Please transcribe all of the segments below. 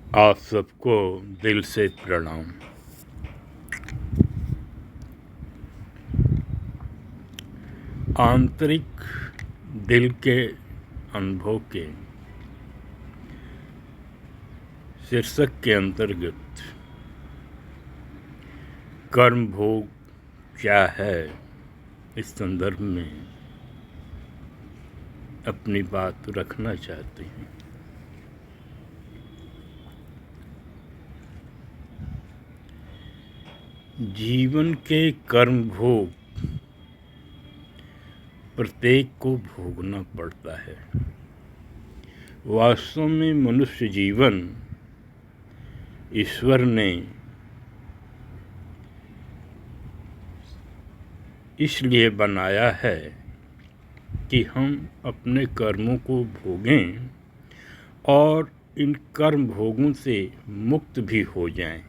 आप सबको दिल से प्रणाम। आंतरिक दिल के अनुभव के शीर्षक के अंतर्गत कर्म भोग क्या है, इस संदर्भ में अपनी बात रखना चाहते हैं। जीवन के कर्म भोग प्रत्येक को भोगना पड़ता है। वास्तव में मनुष्य जीवन ईश्वर ने इसलिए बनाया है कि हम अपने कर्मों को भोगें और इन कर्म भोगों से मुक्त भी हो जाएं।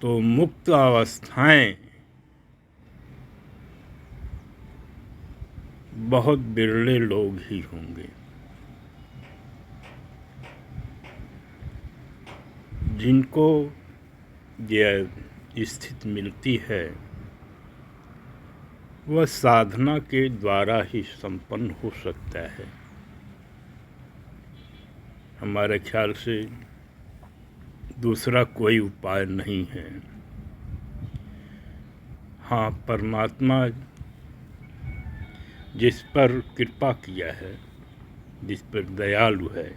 तो मुक्त अवस्थाएं बहुत बिरले लोग ही होंगे जिनको यह स्थिति मिलती है। वह साधना के द्वारा ही संपन्न हो सकता है। हमारे ख्याल से दूसरा कोई उपाय नहीं है। हाँ, परमात्मा जिस पर कृपा किया है, जिस पर दयालु है,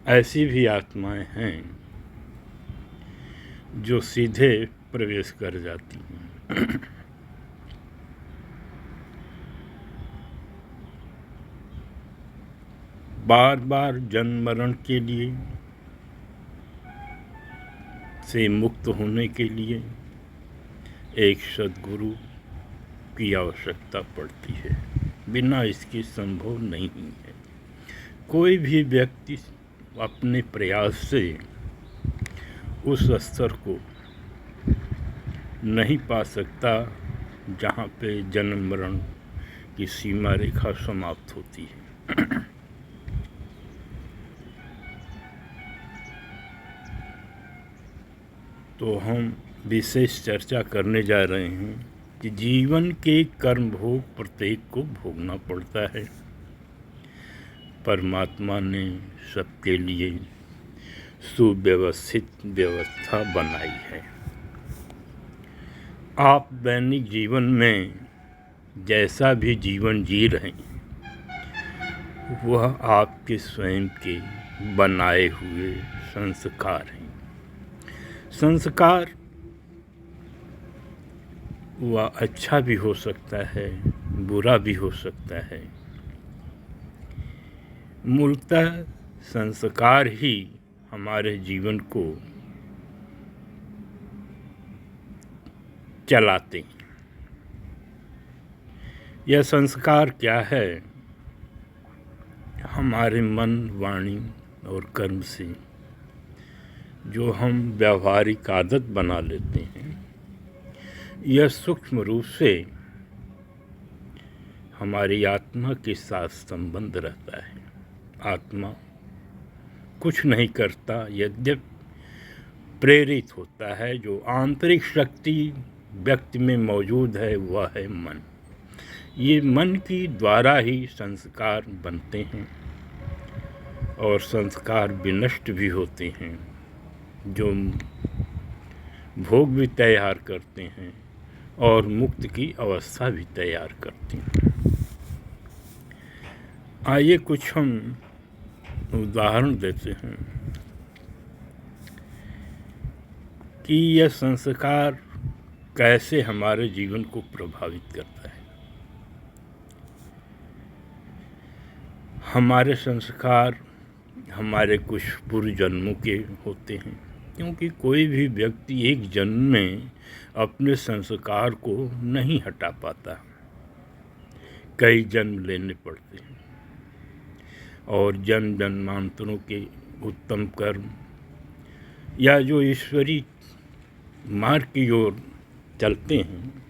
ऐसी भी आत्माएं हैं जो सीधे प्रवेश कर जाती हैं। बार बार जन्म मरण के लिए से मुक्त होने के लिए एक सद्गुरु की आवश्यकता पड़ती है। बिना इसके संभव नहीं है। कोई भी व्यक्ति अपने प्रयास से उस स्तर को नहीं पा सकता जहाँ पे जन्म मरण की सीमा रेखा समाप्त होती है। तो हम विशेष चर्चा करने जा रहे हैं कि जीवन के कर्म भोग प्रत्येक को भोगना पड़ता है। परमात्मा ने सबके लिए सुव्यवस्थित व्यवस्था बनाई है। आप दैनिक जीवन में जैसा भी जीवन जी रहे हैं, वह आपके स्वयं के बनाए हुए संस्कार हैं। संस्कार वह अच्छा भी हो सकता है, बुरा भी हो सकता है। मूलतः संस्कार ही हमारे जीवन को चलाते हैं। यह संस्कार क्या है? हमारे मन, वाणी और कर्म से जो हम व्यावहारिक आदत बना लेते हैं, यह सूक्ष्म रूप से हमारी आत्मा के साथ संबंध रहता है। आत्मा कुछ नहीं करता, यद्यपि प्रेरित होता है। जो आंतरिक शक्ति व्यक्ति में मौजूद है वह है मन। ये मन की द्वारा ही संस्कार बनते हैं और संस्कार विनष्ट भी होते हैं, जो भोग भी तैयार करते हैं और मुक्त की अवस्था भी तैयार करते हैं। आइए कुछ हम उदाहरण देते हैं कि यह संस्कार कैसे हमारे जीवन को प्रभावित करता है। हमारे संस्कार हमारे कुछ पूर्व जन्मों के होते हैं, क्योंकि कोई भी व्यक्ति एक जन्म में अपने संस्कार को नहीं हटा पाता। कई जन्म लेने पड़ते हैं और जन्म जन्मांतरों के उत्तम कर्म या जो ईश्वरी मार्ग की ओर चलते हैं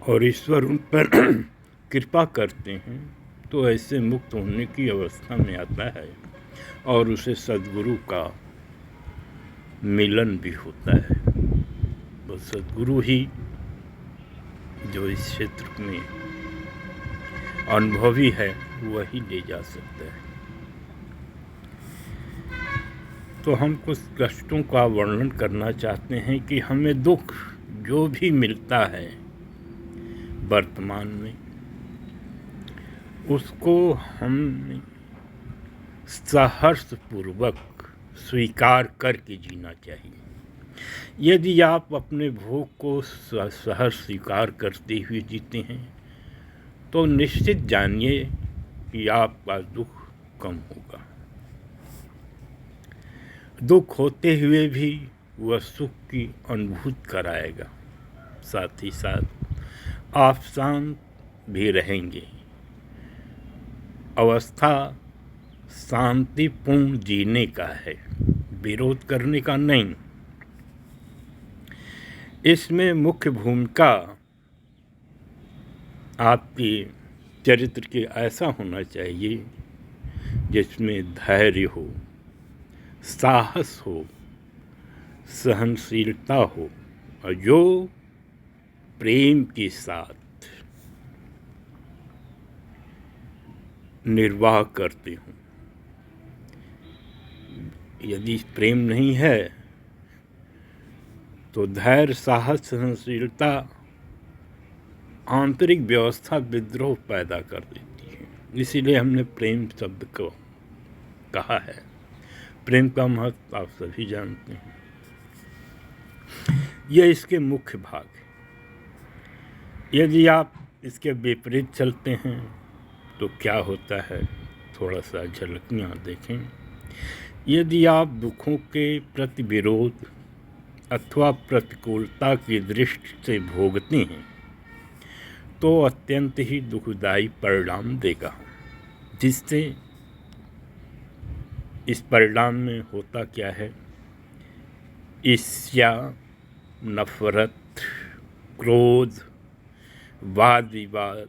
और ईश्वर उन पर कृपा करते हैं, तो ऐसे मुक्त होने की अवस्था में आता है और उसे सद्गुरु का मिलन भी होता है। वो सद्गुरु ही जो इस क्षेत्र में अनुभवी है वही ले जा सकता है। तो हम कुछ कष्टों का वर्णन करना चाहते हैं कि हमें दुख जो भी मिलता है वर्तमान में, उसको हम सहर्षपूर्वक स्वीकार करके जीना चाहिए। यदि आप अपने भोग को सहर्ष स्वीकार करते हुए जीते हैं तो निश्चित जानिए कि आपका दुख कम होगा। दुख होते हुए भी वह सुख की अनुभूति कराएगा। साथ ही साथ आप शांत भी रहेंगे। अवस्था शांतिपूर्ण जीने का है, विरोध करने का नहीं। इसमें मुख्य भूमिका आपके चरित्र के ऐसा होना चाहिए जिसमें धैर्य हो, साहस हो, सहनशीलता हो और जो प्रेम के साथ निर्वाह करते हों। यदि प्रेम नहीं है तो धैर्य, साहस, सहनशीलता आंतरिक व्यवस्था विद्रोह पैदा कर देती है। इसीलिए हमने प्रेम शब्द को कहा है। प्रेम का महत्व आप सभी जानते हैं। यह इसके मुख्य भाग है। यदि आप इसके विपरीत चलते हैं तो क्या होता है, थोड़ा सा झलकियाँ देखें। यदि आप दुखों के प्रति विरोध अथवा प्रतिकूलता की दृष्टि से भोगते हैं तो अत्यंत ही दुखदायी परिणाम देगा। जिससे इस परिणाम में होता क्या है, ईर्ष्या, नफरत, क्रोध, वाद विवाद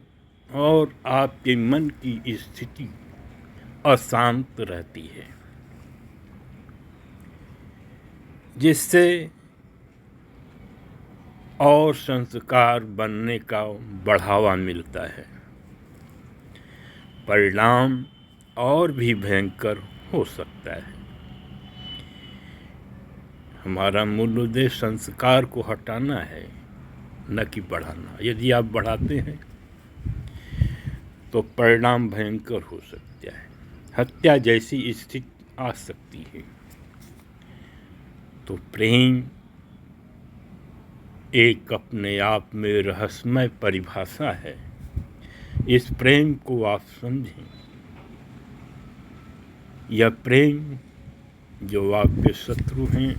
और आपके मन की स्थिति अशांत रहती है, जिससे और संस्कार बनने का बढ़ावा मिलता है। परिणाम और भी भयंकर हो सकता है। हमारा मूल उद्देश्य संस्कार को हटाना है, न कि बढ़ाना। यदि आप बढ़ाते हैं तो परिणाम भयंकर हो सकता है, हत्या जैसी स्थिति आ सकती है। तो प्रेम एक अपने आप में रहस्यमय परिभाषा है। इस प्रेम को आप समझें। यह प्रेम जो आपके शत्रु हैं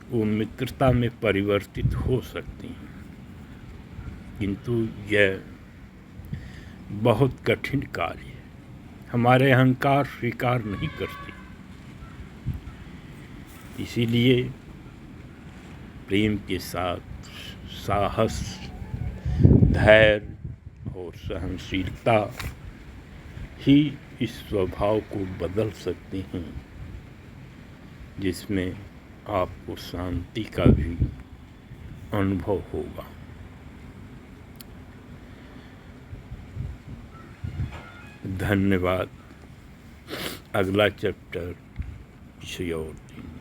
वो मित्रता में परिवर्तित हो सकती हैं, किंतु यह बहुत कठिन कार्य है। हमारे अहंकार स्वीकार नहीं करते। इसीलिए प्रेम के साथ साहस, धैर्य और सहनशीलता ही इस स्वभाव को बदल सकते हैं, जिसमें आपको शांति का भी अनुभव होगा। धन्यवाद। अगला चैप्टर किसी और दिन।